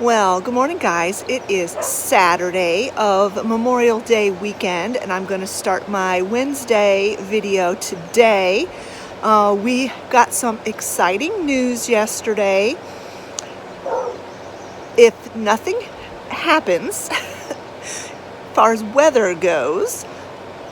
Well, good morning, guys. It is Saturday of Memorial Day weekend, and I'm going to start my Wednesday video today. We got some exciting news yesterday. If nothing happens, as far as weather goes,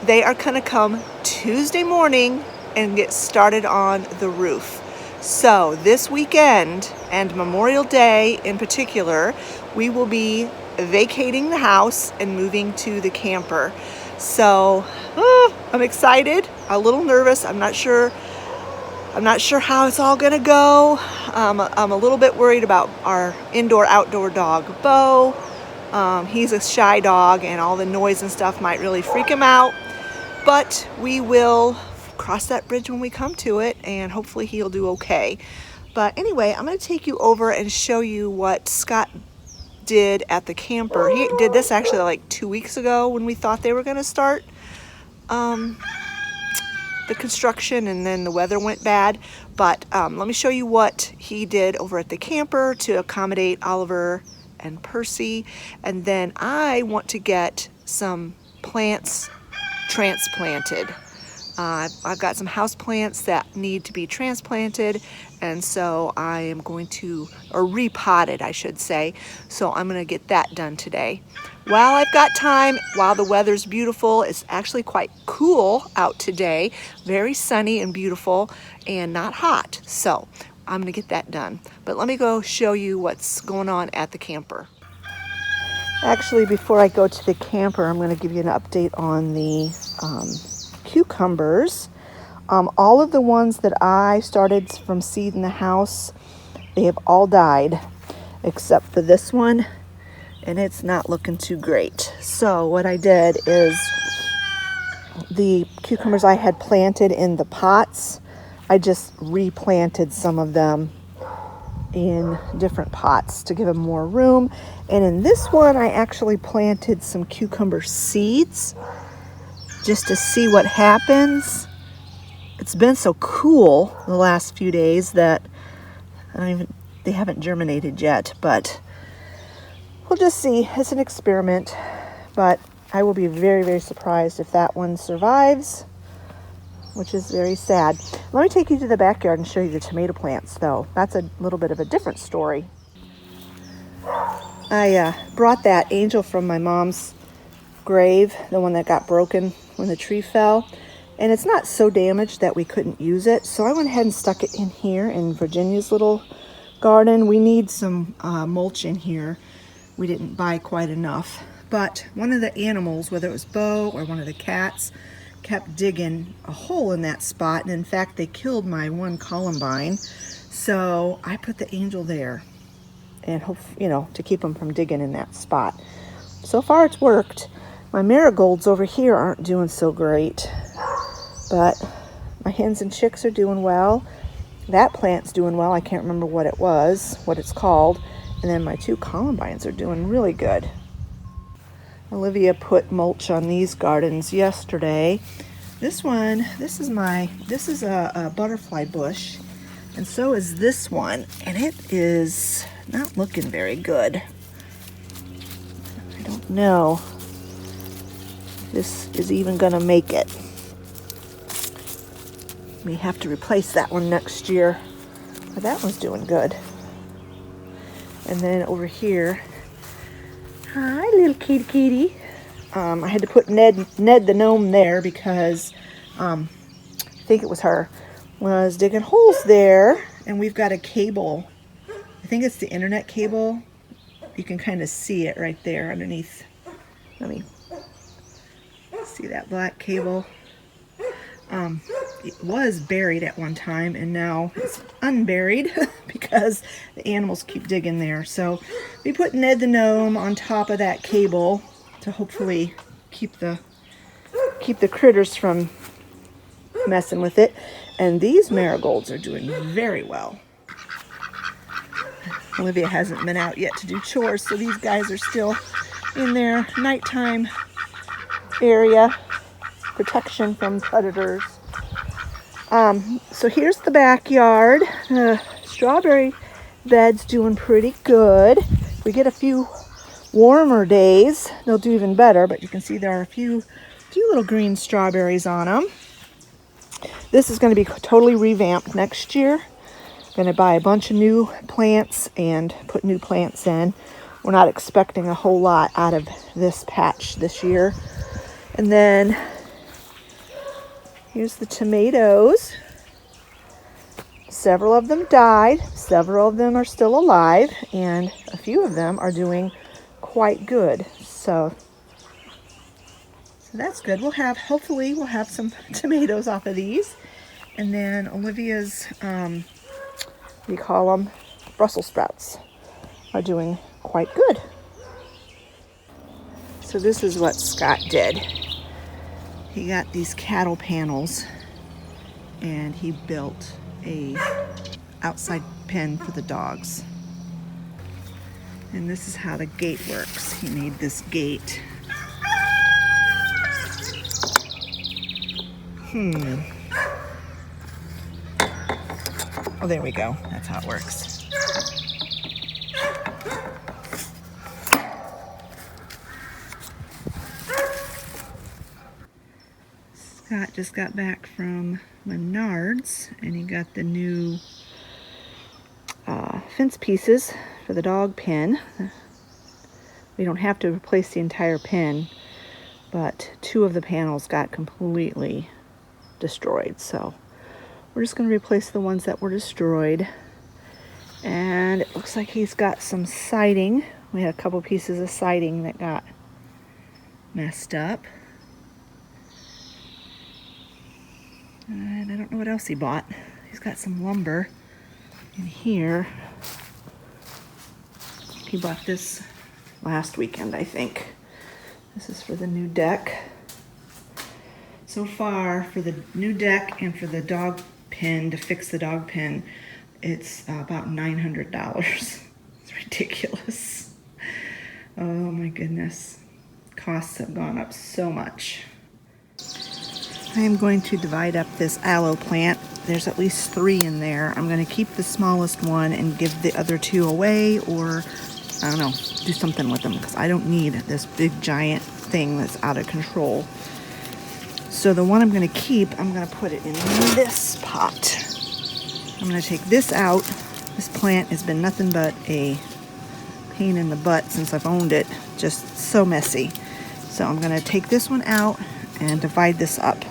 they are going to come Tuesday morning and get started on the roof. So this weekend and Memorial Day in particular, we will be vacating the house and moving to the camper. So I'm excited, a little nervous. I'm not sure how it's all gonna go. I'm a little bit worried about our indoor-outdoor dog, Bo. He's a shy dog, and all the noise and stuff might really freak him out. But we will cross that bridge when we come to it, and hopefully he'll do okay. But anyway, I'm going to take you over and show you what Scott did at the camper. He did this actually like 2 weeks ago when we thought they were going to start the construction, and then the weather went bad. But let me show you what he did over at the camper to accommodate Oliver and Percy. And then I want to get some plants transplanted. I've got some house plants that need to be transplanted, and so I am going to, or repotted I should say, so I'm going to get that done today. While I've got time, while the weather's beautiful, it's actually quite cool out today, very sunny and beautiful and not hot, so I'm going to get that done. But let me go show you what's going on at the camper. Actually, before I go to the camper, I'm going to give you an update on the cucumbers. All of the ones that I started from seed in the house, they have all died except for this one, and it's not looking too great. So what I did is the cucumbers I had planted in the pots, I just replanted some of them in different pots to give them more room. And in this one, I actually planted some cucumber seeds just to see what happens. It's been so cool the last few days that they haven't germinated yet, but we'll just see. It's an experiment, but I will be very, very surprised if that one survives, which is very sad. Let me take you to the backyard and show you the tomato plants, though. That's a little bit of a different story. I brought that angel from my mom's grave, the one that got broken when the tree fell, and it's not so damaged that we couldn't use it, so I went ahead and stuck it in here in Virginia's little garden. We need some mulch in here. We didn't buy quite enough, but one of the animals, whether it was Bo or one of the cats, kept digging a hole in that spot, and in fact they killed my one columbine, so I put the angel there and hope, to keep them from digging in that spot. So far it's worked. My marigolds over here aren't doing so great, but my hens and chicks are doing well. That plant's doing well. I can't remember what it's called. And then my two columbines are doing really good. Olivia put mulch on these gardens yesterday. This is a butterfly bush, and so is this one, and it is not looking very good. I don't know if this is even gonna make it. May have to replace that one next year, but that one's doing good. And then over here, hi little kitty. I had to put Ned the gnome there because I think it was her, was digging holes there, and we've got a cable. I think it's the internet cable. You can kind of see it right there underneath. Let me see that black cable. It was buried at one time, and now it's unburied because the animals keep digging there. So we put Ned the gnome on top of that cable to hopefully keep the critters from messing with it. And these marigolds are doing very well. Olivia hasn't been out yet to do chores, so these guys are still in their nighttime area, protection from predators. So here's the backyard. Strawberry bed's doing pretty good. We get a few warmer days, they'll do even better, but you can see there are a few little green strawberries on them. This is going to be totally revamped next year. Going to buy a bunch of new plants and put new plants in. We're not expecting a whole lot out of this patch this year. And then here's the tomatoes. Several of them died. Several of them are still alive, and a few of them are doing quite good. So that's good. Hopefully we'll have some tomatoes off of these. And then Olivia's, we call them Brussels sprouts, are doing quite good. So this is what Scott did. He got these cattle panels and he built a outside pen for the dogs. And this is how the gate works. He made this gate. Oh, there we go. That's how it works. Scott just got back from Menards and he got the new fence pieces for the dog pen. We don't have to replace the entire pen, but 2 of the panels got completely destroyed, so we're just going to replace the ones that were destroyed. And it looks like he's got some siding. We had a couple pieces of siding that got messed up, and I don't know what else he bought. He's got some lumber in here. He bought this last weekend, I think. This is for the new deck. So far, for the new deck and for the dog pen, to fix the dog pen, it's about $900. It's ridiculous. Oh my goodness. Costs have gone up so much. I am going to divide up this aloe plant. There's at least 3 in there. I'm going to keep the smallest one and give the other 2 away, or I don't know, do something with them, because I don't need this big giant thing that's out of control. So the one I'm going to keep, I'm going to put it in this pot. I'm going to take this out. This plant has been nothing but a pain in the butt since I've owned it. Just so messy. So I'm going to take this one out and divide this up.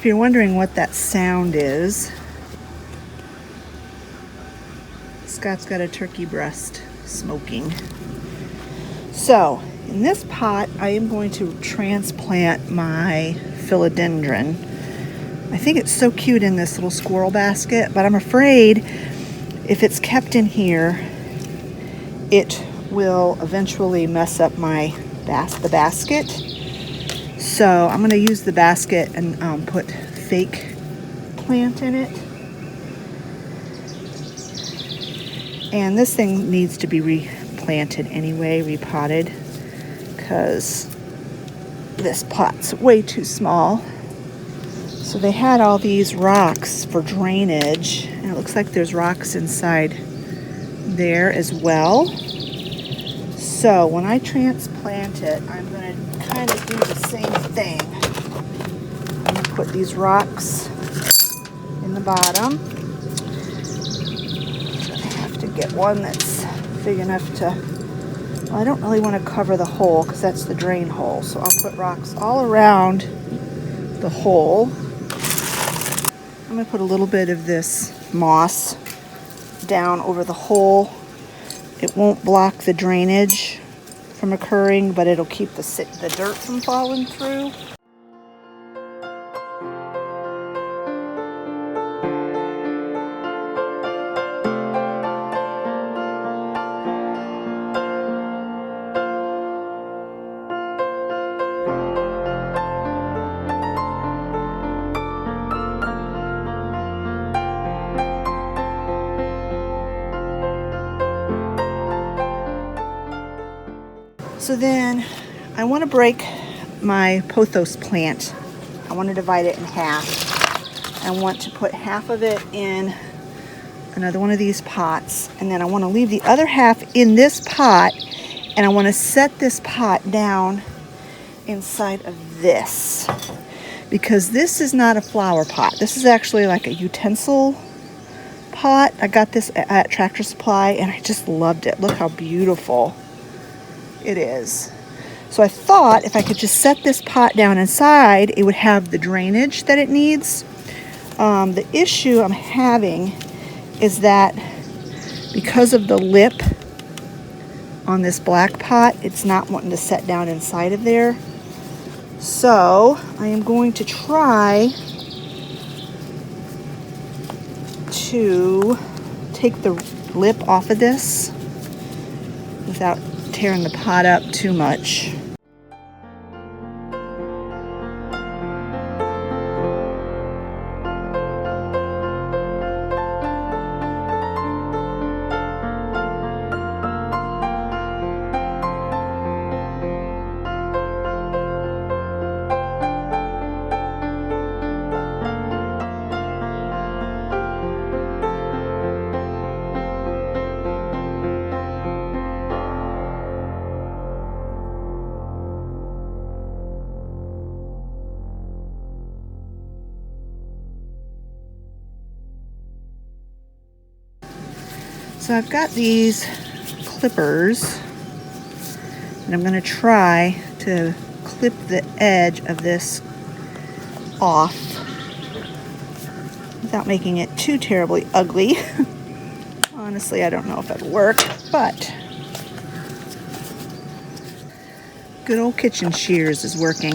If you're wondering what that sound is, Scott's got a turkey breast smoking. So, in this pot, I am going to transplant my philodendron. I think it's so cute in this little squirrel basket, but I'm afraid if it's kept in here, it will eventually mess up the basket. So I'm going to use the basket and put fake plant in it. And this thing needs to be replanted anyway, repotted, because this pot's way too small. So they had all these rocks for drainage, and it looks like there's rocks inside there as well. So when I transplant it, I'm going to kind of do the same thing. I'm going to put these rocks in the bottom. I have to get one that's big enough to, well, I don't really want to cover the hole because that's the drain hole. So I'll put rocks all around the hole. I'm going to put a little bit of this moss down over the hole It won't block the drainage from occurring, but it'll keep the dirt from falling through. So then I want to break my pothos plant. I want to divide it in half. I want to put half of it in another one of these pots, and then I want to leave the other half in this pot, and I want to set this pot down inside of this, because this is not a flower pot. This is actually like a utensil pot. I got this at Tractor Supply and I just loved it. Look how beautiful it is. So I thought if I could just set this pot down inside, it would have the drainage that it needs. The issue I'm having is that because of the lip on this black pot, it's not wanting to set down inside of there. So I am going to try to take the lip off of this without tearing the pot up too much. So I've got these clippers, and I'm going to try to clip the edge of this off without making it too terribly ugly. Honestly, I don't know if it'll work, but good old kitchen shears is working.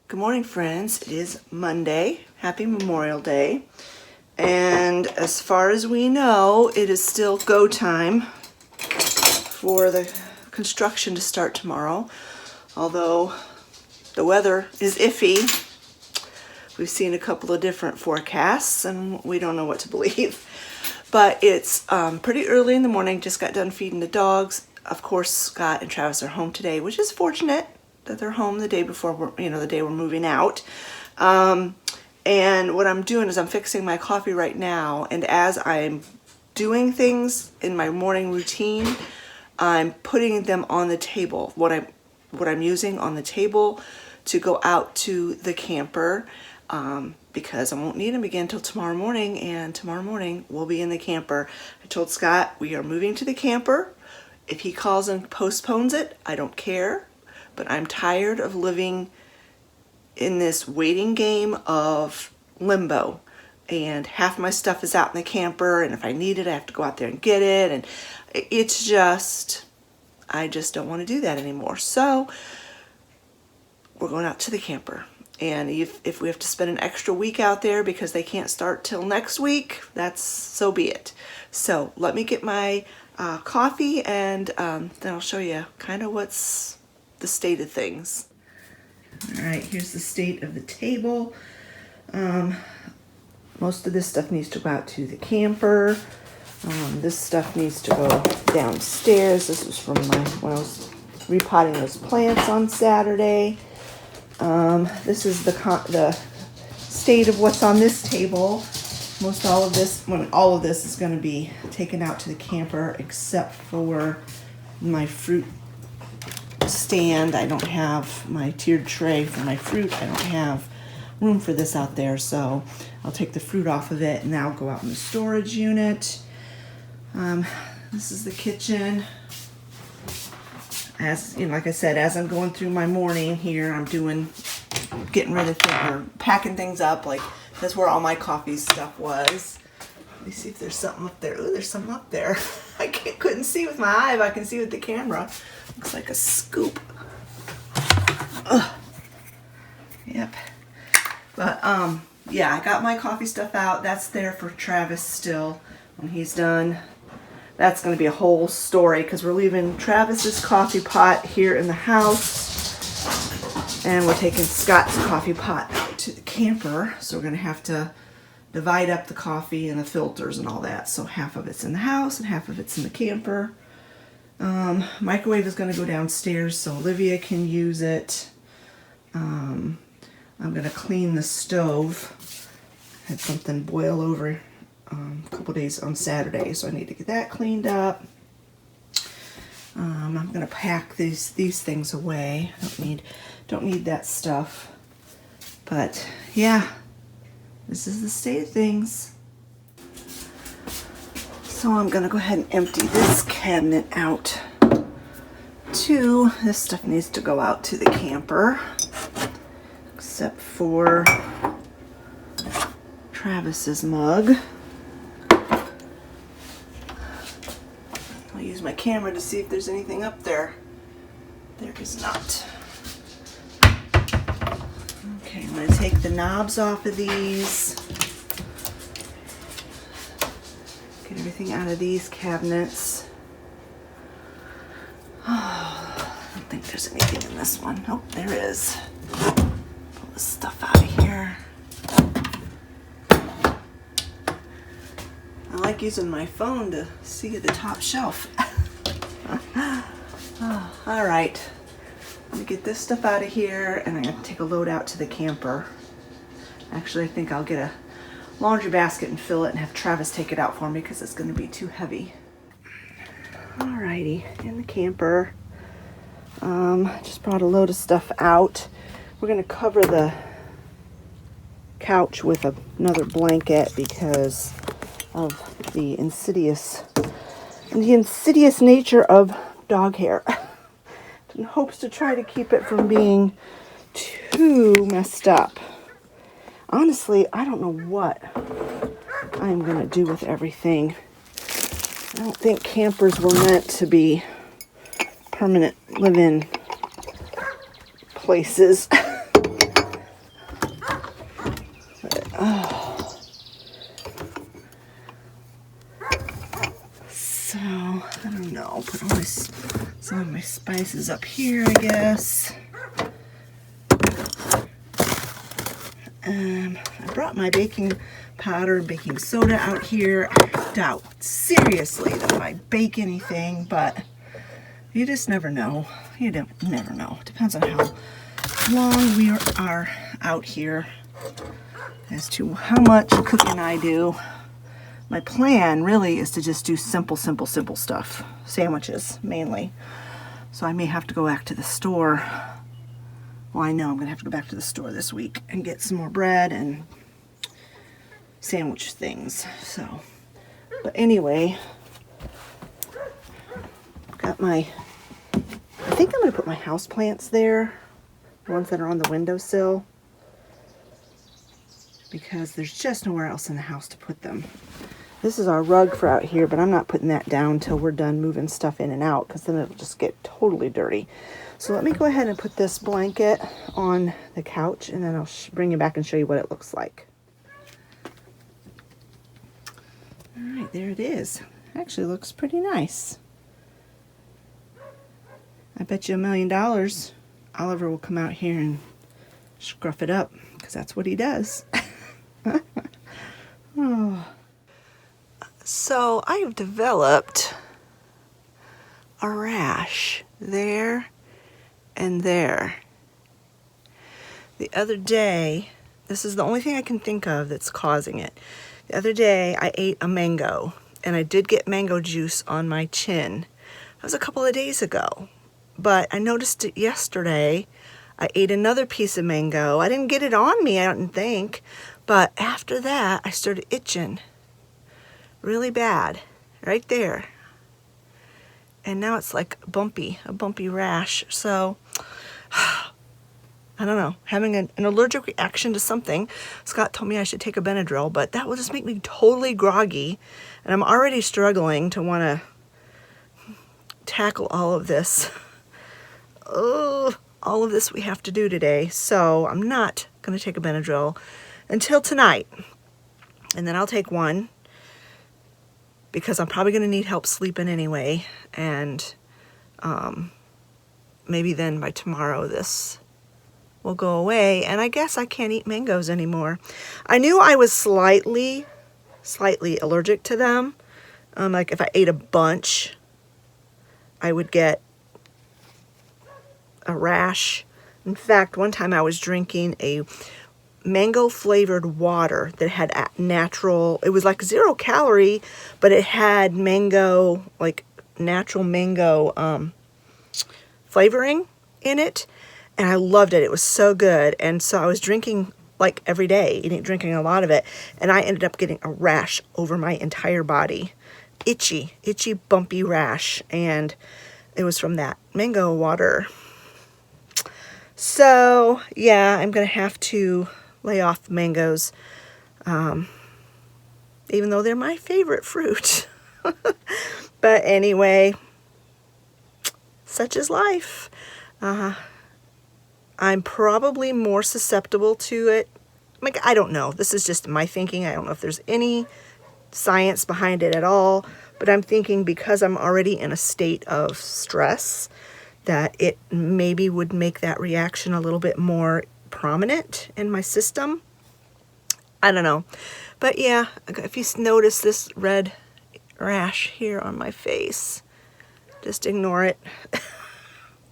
Good morning, friends. It is Monday. Happy Memorial Day. And as far as we know, it is still go time for the construction to start tomorrow. Although the weather is iffy. We've seen a couple of different forecasts and we don't know what to believe. But it's pretty early in the morning. Just got done feeding the dogs. Of course, Scott and Travis are home today, which is fortunate that they're home the day before the day we're moving out. And what I'm doing is I'm fixing my coffee right now, and as I'm doing things in my morning routine, I'm putting them on the table. What I'm using on the table to go out to the camper, because I won't need them again until tomorrow morning, and tomorrow morning we'll be in the camper. I told Scott we are moving to the camper. If he calls and postpones it, I don't care, but I'm tired of living in this waiting game of limbo, and half my stuff is out in the camper, and if I need it I have to go out there and get it, and it's just, I just don't want to do that anymore. So we're going out to the camper, and if we have to spend an extra week out there because they can't start till next week, that's so be it. So let me get my coffee, and then I'll show you kind of what's the state of things. All right, here's the state of the table. Most of this stuff needs to go out to the camper. This stuff needs to go downstairs. This was from when I was repotting those plants on Saturday. This is the state of what's on this table. All of this is going to be taken out to the camper, except for my fruit stand. I don't have my tiered tray for my fruit. I don't have room for this out there, so I'll take the fruit off of it and that'll go out in the storage unit. This is the kitchen. As you know, like I said, as I'm going through my morning here, I'm getting rid of things or packing things up. Like that's where all my coffee stuff was. Let me see if there's something up there. Ooh, there's something up there. I couldn't see with my eye, but I can see with the camera. Looks like a scoop. Ugh. Yep. But yeah, I got my coffee stuff out. That's there for Travis still when he's done. That's going to be a whole story because we're leaving Travis's coffee pot here in the house, and we're taking Scott's coffee pot out to the camper. So we're going to have to divide up the coffee and the filters and all that. So half of it's in the house and half of it's in the camper. Microwave is going to go downstairs so Olivia can use it. I'm going to clean the stove. Had something boil over a couple days on Saturday, so I need to get that cleaned up. I'm going to pack these things away. Don't need that stuff. But yeah, this is the state of things. So I'm going to go ahead and empty this cabinet out too. This stuff needs to go out to the camper, except for Travis's mug. I'll use my camera to see if there's anything up there. There is not. Okay, I'm going to take the knobs off of these. Get everything out of these cabinets. Oh, I don't think there's anything in this one. Oh, there is. Pull this stuff out of here. I like using my phone to see the top shelf. Oh, all right. Let me get this stuff out of here, and I'm going to take a load out to the camper. Actually, I think I'll get a laundry basket and fill it and have Travis take it out for me because it's going to be too heavy. Alrighty, in the camper. Just brought a load of stuff out. We're going to cover the couch with another blanket because of the insidious nature of dog hair. In hopes to try to keep it from being too messed up. Honestly, I don't know what I'm going to do with everything. I don't think campers were meant to be permanent live-in places. So, I don't know. Put all some of my spices up here, I guess. I brought my baking powder and baking soda out here. I doubt seriously that I bake anything, but you just never know. You never know. It depends on how long we are out here as to how much cooking I do. My plan really is to just do simple stuff. Sandwiches, mainly. So I may have to go back to the store. Well, I know I'm going to have to go back to the store this week and get some more bread and sandwich things. So, but anyway, got I think I'm going to put my house plants there. The ones that are on the windowsill. Because there's just nowhere else in the house to put them. This is our rug for out here, but I'm not putting that down till we're done moving stuff in and out because then it'll just get totally dirty. So let me go ahead and put this blanket on the couch and then I'll bring you back and show you what it looks like. All right, there it is. Actually looks pretty nice. I bet you $1 million Oliver will come out here and scruff it up because that's what he does. So I've developed a rash there and there. The other day, this is the only thing I can think of that's causing it. The other day I ate a mango and I did get mango juice on my chin. That was a couple of days ago, but I noticed it yesterday. I ate another piece of mango. I didn't get it on me, I didn't think, but after that I started itching really bad right there. And now it's like a bumpy rash. So I don't know, having an allergic reaction to something. Scott told me I should take a Benadryl, but that will just make me totally groggy. And I'm already struggling to want to tackle all of this. Oh, all of this we have to do today. So I'm not going to take a Benadryl until tonight. And then I'll take one because I'm probably going to need help sleeping anyway. And maybe then by tomorrow this will go away, and I guess I can't eat mangoes anymore. I knew I was slightly allergic to them. Like if I ate a bunch, I would get a rash. In fact, one time I was drinking a mango flavored water that had natural, it was like 0 calorie, but it had mango, like natural mango flavoring in it. And I loved it. It was so good. And so I was drinking like every day, drinking a lot of it. And I ended up getting a rash over my entire body. Itchy, bumpy rash. And it was from that mango water. So, yeah, I'm going to have to lay off mangoes. Even though they're my favorite fruit. But anyway, such is life. I'm probably more susceptible to it. Like, I don't know. This is just my thinking. I don't know if there's any science behind it at all. But I'm thinking because I'm already in a state of stress, that it maybe would make that reaction a little bit more prominent in my system. I don't know. But yeah, if you notice this red rash here on my face, just ignore it.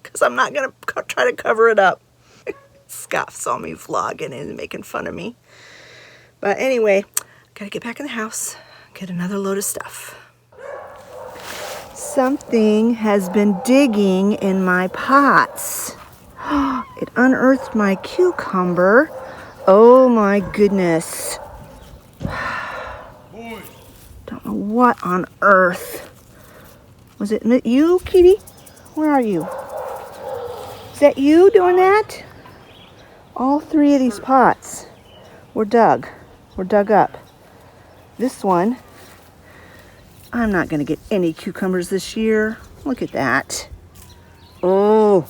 Because I'm not going to try to cover it up. Scott saw me vlogging and making fun of me. But anyway, gotta get back in the house, get another load of stuff. Something has been digging in my pots. It unearthed my cucumber. Oh my goodness. Don't know what on earth. Was it you, Kitty? Where are you? Is that you doing that? All 3 of these pots were dug up. This one, I'm not going to get any cucumbers this year. Look at that. Oh.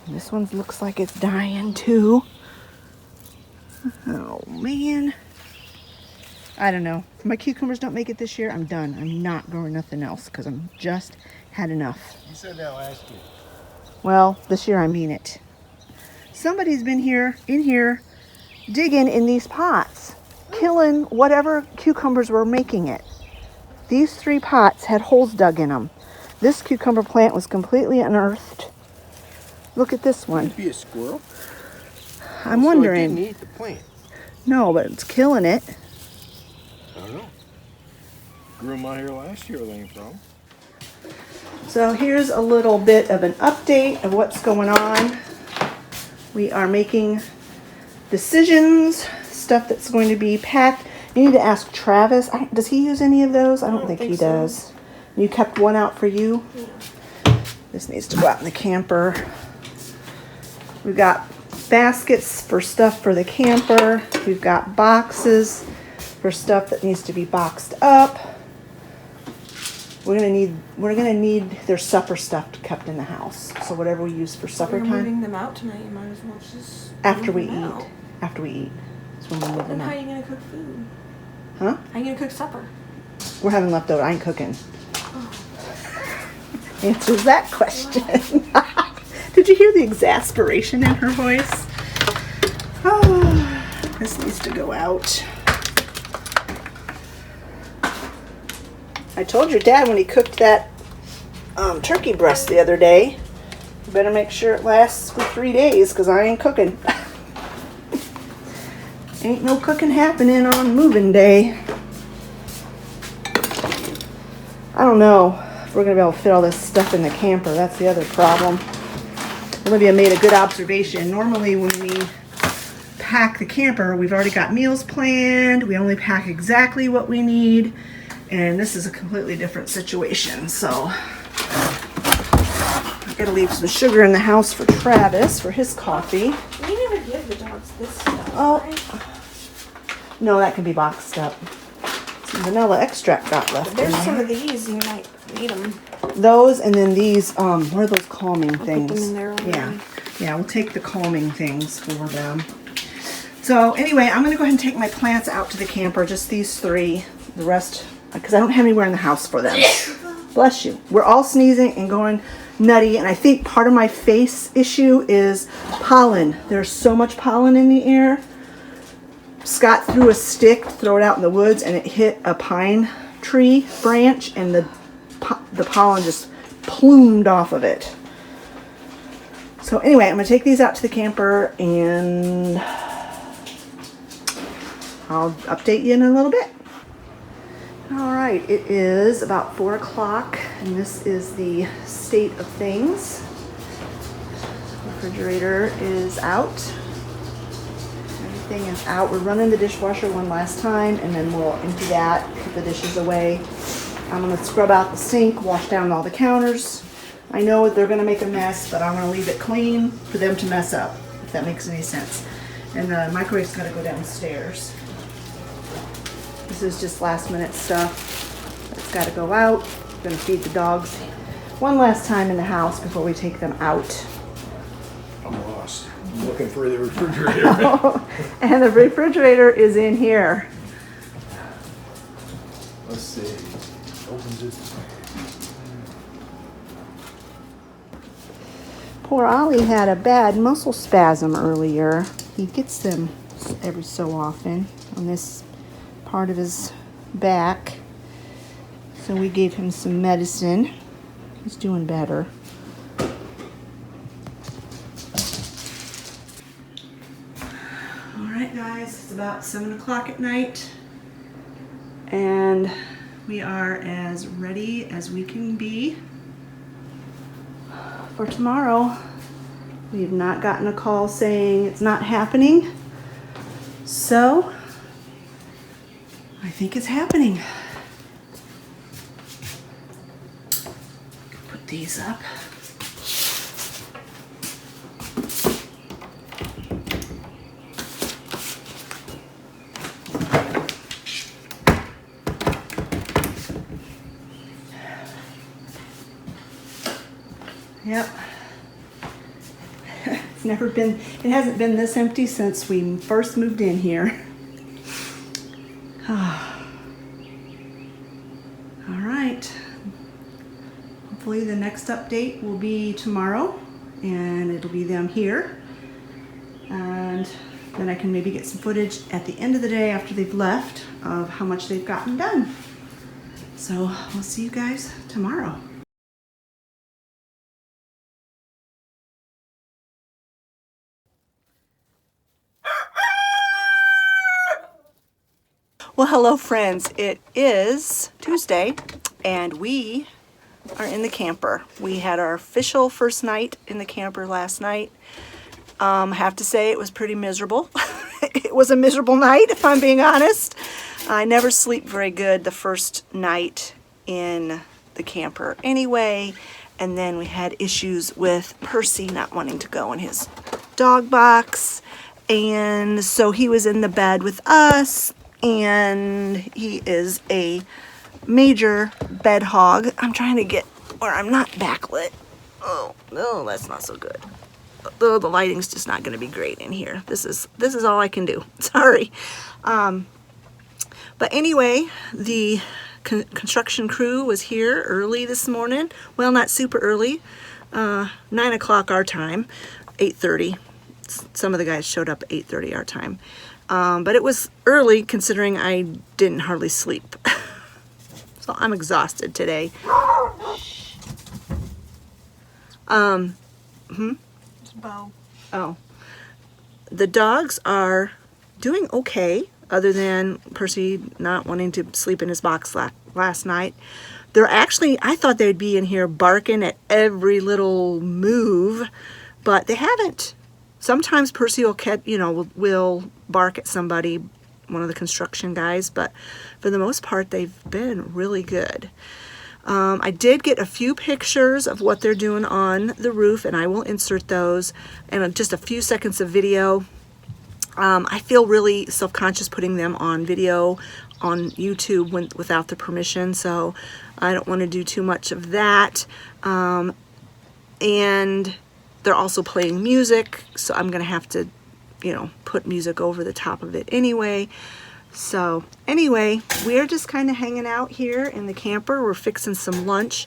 This one looks like it's dying too. Oh man. I don't know. If my cucumbers don't make it this year, I'm done. I'm not growing nothing else because I'm just had enough. You said that last year. Well, this year I mean it. Somebody's been in here, digging in these pots, killing whatever cucumbers were making it. These 3 pots had holes dug in them. This cucumber plant was completely unearthed. Look at this one. Could it be a squirrel? I'm wondering. So it didn't eat the plant. No, but it's killing it. I don't know. Grew them out here last year, there ain't problem. So here's a little bit of an update of what's going on. We are making decisions, stuff that's going to be packed. You need to ask Travis. Does he use any of those? I don't think he does. You kept one out for you? Yeah. This needs to go out in the camper. We've got baskets for stuff for the camper. We've got boxes for stuff that needs to be boxed up. We're gonna need their supper stuff kept in the house. So whatever we use for supper time. We're moving them out tonight. You might as well just after we eat. out. After we eat. That's when we move them Then how out. are you gonna cook food? Huh? How are you gonna cook supper? We're having leftover. I ain't cooking. Answers that question. Did you hear the exasperation in her voice? Oh. This needs to go out. I told your dad when he cooked that turkey breast the other day, you better make sure it lasts for 3 days because I ain't cooking. Ain't no cooking happening on moving day. I don't know if we're going to be able to fit all this stuff in the camper. That's the other problem. Olivia made a good observation. Normally when we pack the camper, we've already got meals planned. We only pack exactly what we need. And this is a completely different situation. So I gotta leave some sugar in the house for Travis for his coffee. We never give the dogs this stuff. Oh. Right? No, that can be boxed up. Some vanilla extract got left in There's there. some of these. You might need them. Those and then these, what are those calming things? Put them in there. Yeah. Yeah, we'll take the calming things for them. So anyway, I'm gonna go ahead and take my plants out to the camper, just these 3. The rest, because I don't have anywhere in the house for them. Bless you. We're all sneezing and going nutty, and I think part of my face issue is pollen. There's so much pollen in the air. Scott threw a stick to throw it out in the woods, and it hit a pine tree branch, and the pollen just plumed off of it. So anyway, I'm going to take these out to the camper, and I'll update you in a little bit. All right, it is about 4 o'clock, and this is the state of things. Refrigerator is out. Everything is out. We're running the dishwasher one last time, and then we'll empty that, put the dishes away. I'm gonna scrub out the sink, wash down all the counters. I know they're gonna make a mess, but I'm gonna leave it clean for them to mess up, if that makes any sense. And the microwave's gotta go downstairs. This is just last minute stuff. It's gotta go out. I'm gonna feed the dogs one last time in the house before we take them out. I'm lost. I'm looking for the refrigerator. And the refrigerator is in here. Let's see. Opens it. Poor Ollie had a bad muscle spasm earlier. He gets them every so often on this part of his back. So we gave him some medicine. He's doing better. All right, guys, it's about 7 o'clock at night, and we are as ready as we can be for tomorrow. We have not gotten a call saying it's not happening, so I think it's happening. Put these up. Yep. It hasn't been this empty since we first moved in here. All right. Hopefully the next update will be tomorrow, and it'll be them here. And then I can maybe get some footage at the end of the day after they've left of how much they've gotten done. So we'll see you guys tomorrow. Well, hello friends. It is Tuesday and we are in the camper. We had our official first night in the camper last night. I have to say it was pretty miserable. It was a miserable night, if I'm being honest. I never sleep very good the first night in the camper anyway. And then we had issues with Percy not wanting to go in his dog box. And so he was in the bed with us. And he is a major bed hog. I'm trying to get where I'm not backlit. Oh, no, that's not so good. The lighting's just not going to be great in here. This is all I can do. Sorry. But anyway, the construction crew was here early this morning. Well, not super early. 9 o'clock our time. 8:30. some of the guys showed up at 8:30 our time. But it was early considering I didn't hardly sleep. So I'm exhausted today. It's Bo. Oh. The dogs are doing okay, other than Percy not wanting to sleep in his box last night. They're actually, I thought they'd be in here barking at every little move, but they haven't. Sometimes Percy will bark at somebody, one of the construction guys, but for the most part, they've been really good. I did get a few pictures of what they're doing on the roof, and I will insert those, and just a few seconds of video. I feel really self-conscious putting them on video on YouTube without the permission, so I don't want to do too much of that. And they're also playing music, so I'm going to have to, put music over the top of it anyway. So anyway, we're just kind of hanging out here in the camper. We're fixing some lunch.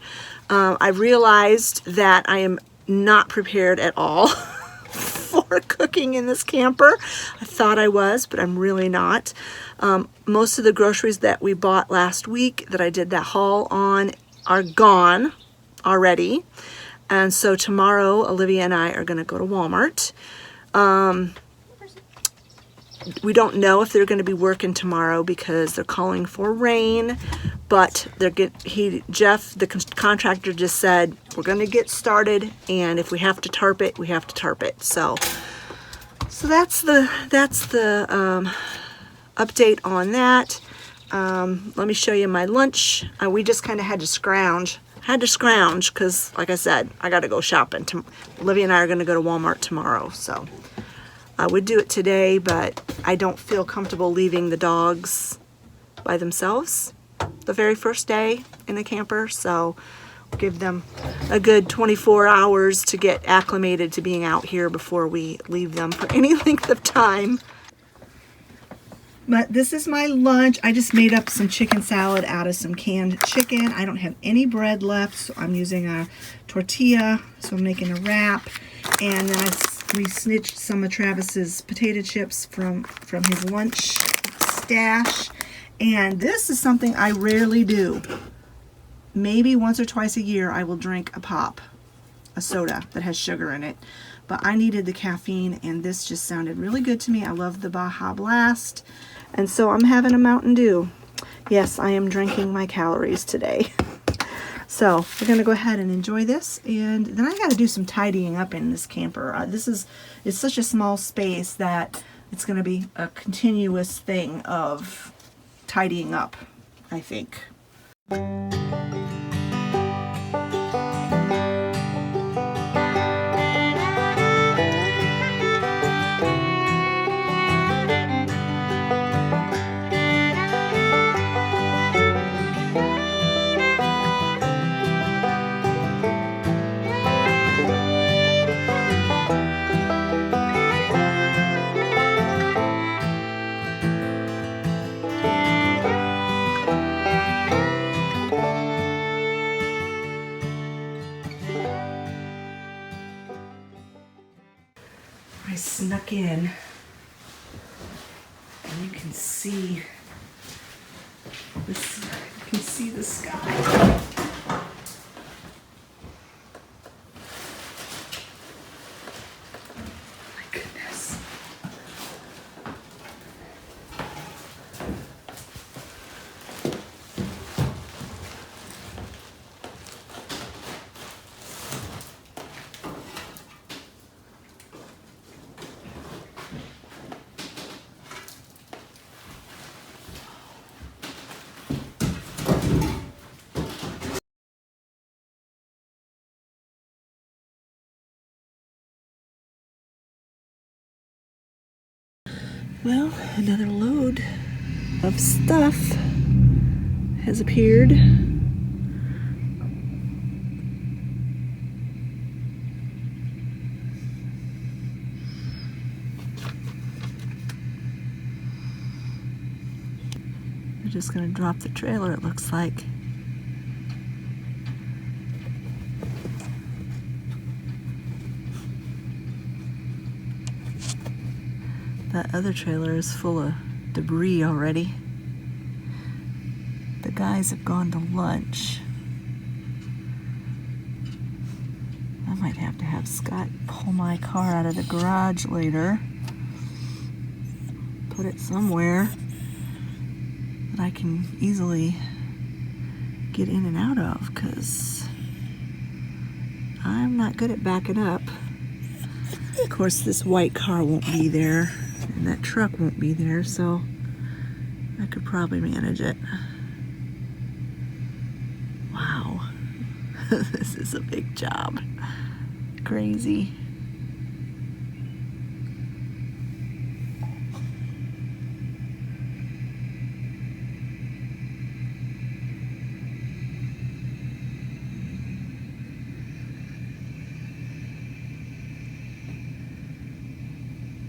I realized that I am not prepared at all for cooking in this camper. I thought I was, but I'm really not. Most of the groceries that we bought last week that I did that haul on are gone already. And so tomorrow, Olivia and I are going to go to Walmart. We don't know if they're going to be working tomorrow because they're calling for rain, but Jeff, the contractor, just said we're going to get started, and if we have to tarp it, we have to tarp it. So that's the update on that. Let me show you my lunch. We just kind of had to scrounge because, like I said, I got to go shopping. Olivia and I are going to go to Walmart tomorrow, so I would do it today, but I don't feel comfortable leaving the dogs by themselves the very first day in the camper, so we'll give them a good 24 hours to get acclimated to being out here before we leave them for any length of time. But this is my lunch. I just made up some chicken salad out of some canned chicken. I don't have any bread left, so I'm using a tortilla, so I'm making a wrap. And then we snitched some of Travis's potato chips from his lunch stash. And this is something I rarely do. Maybe once or twice a year I will drink a soda that has sugar in it. But I needed the caffeine, and this just sounded really good to me. I love the Baja Blast. And so I'm having a Mountain Dew. Yes, I am drinking my calories today. So we're going to go ahead and enjoy this, and then I got to do some tidying up in this camper. It's such a small space that it's going to be a continuous thing of tidying up, I think. I snuck in, and you can see this. You can see the sky. My goodness. Well, another load of stuff has appeared. They're just going to drop the trailer, it looks like. That other trailer is full of debris already. The guys have gone to lunch. I might have to have Scott pull my car out of the garage later. Put it somewhere that I can easily get in and out of, because I'm not good at backing up. Of course, this white car won't be there, and that truck won't be there, so I could probably manage it. Wow. This is a big job. Crazy.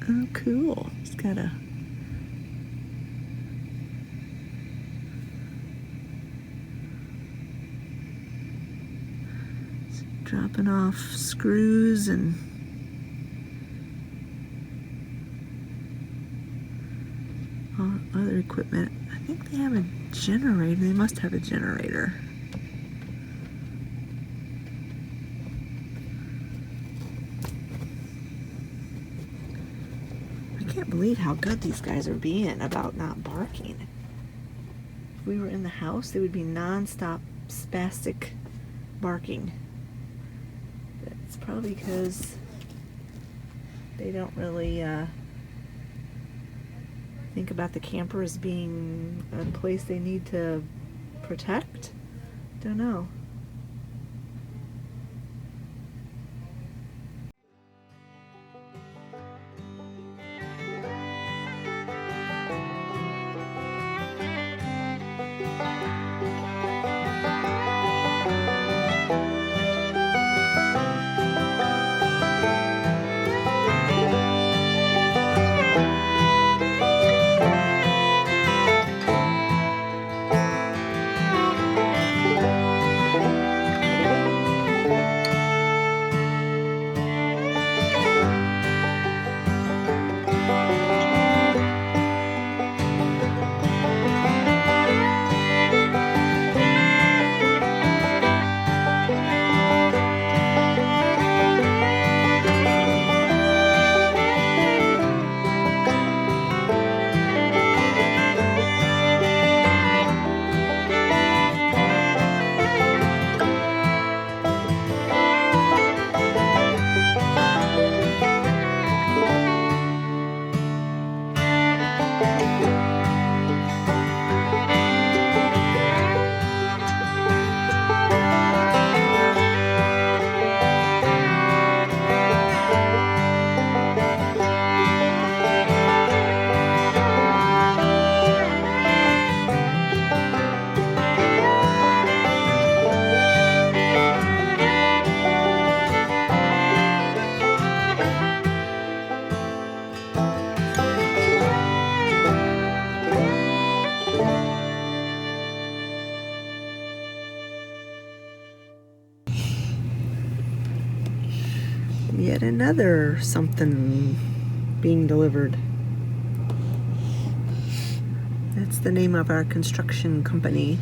Oh, cool. It's got a dropping off screws and other equipment. I think they have a generator. They must have a generator. I can't believe how good these guys are being about not barking. If we were in the house, they would be non-stop spastic barking. It's probably because they don't really think about the camper as being a place they need to protect. Don't know. Yet another something being delivered. That's the name of our construction company.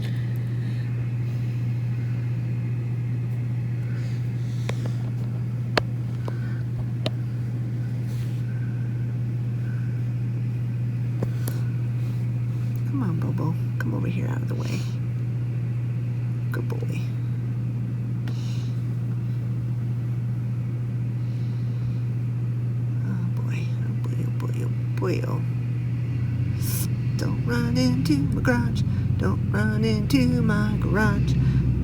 Come on, Bobo. Come over here out of the way. Good boy. Boyo. Don't run into my garage. Don't run into my garage.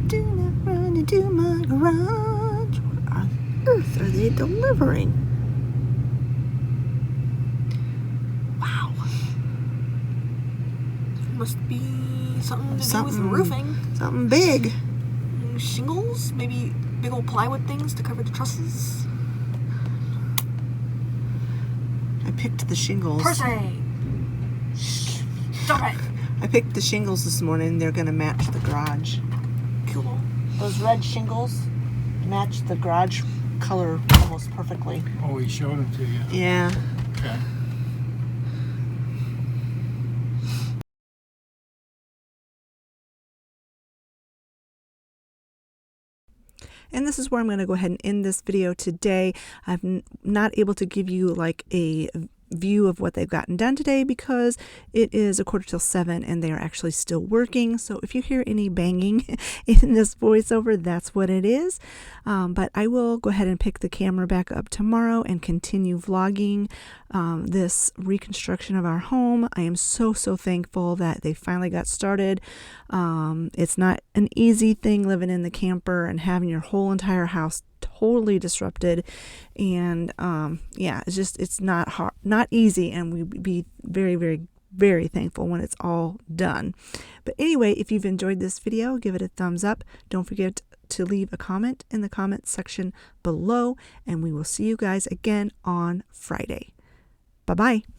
Do not run into my garage. What on earth are they delivering? Wow. Must be something to do with roofing. Something big. Shingles? Maybe big old plywood things to cover the trusses? I picked the shingles. Percy! Stop it! I picked the shingles this morning. They're going to match the garage. Cool. Those red shingles match the garage color almost perfectly. Oh, he showed them to you. Yeah. Okay. And this is where I'm going to go ahead and end this video today. I'm not able to give you like a view of what they've gotten done today because it is 7:15 and they are actually still working. So if you hear any banging in this voiceover, that's what it is. But I will go ahead and pick the camera back up tomorrow and continue vlogging this reconstruction of our home. I am so thankful that they finally got started. It's not an easy thing living in the camper and having your whole entire house totally disrupted, and yeah, it's not hard, not easy, and we'd be very thankful when it's all done. But anyway, if you've enjoyed this video, give it a thumbs up. Don't forget to leave a comment in the comment section below, and we will see you guys again on Friday. Bye bye.